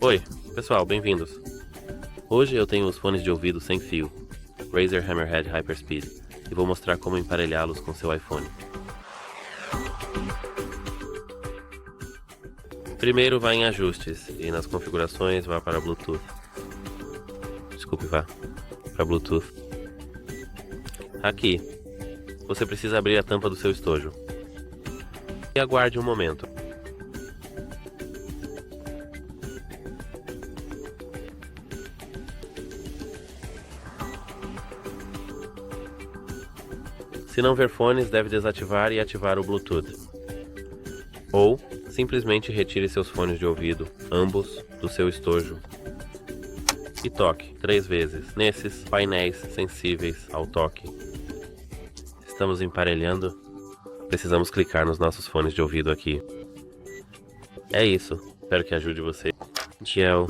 Oi, pessoal, bem-vindos. Hoje eu tenho os fones de ouvido sem fio, RAZER Hammerhead HyperSpeed, e vou mostrar como emparelhá-los com seu iPhone. Primeiro vá em Ajustes e nas configurações vá para Bluetooth. Vá para Bluetooth. Aqui, você precisa abrir a tampa do seu estojo. E aguarde um momento. Se não ver fones, deve desativar e ativar o Bluetooth. Ou, simplesmente retire seus fones de ouvido, ambos, do seu estojo. E toque 3 vezes nesses painéis sensíveis ao toque. Estamos emparelhando. Precisamos clicar nos nossos fones de ouvido aqui. É isso. Espero que ajude você. Tchau.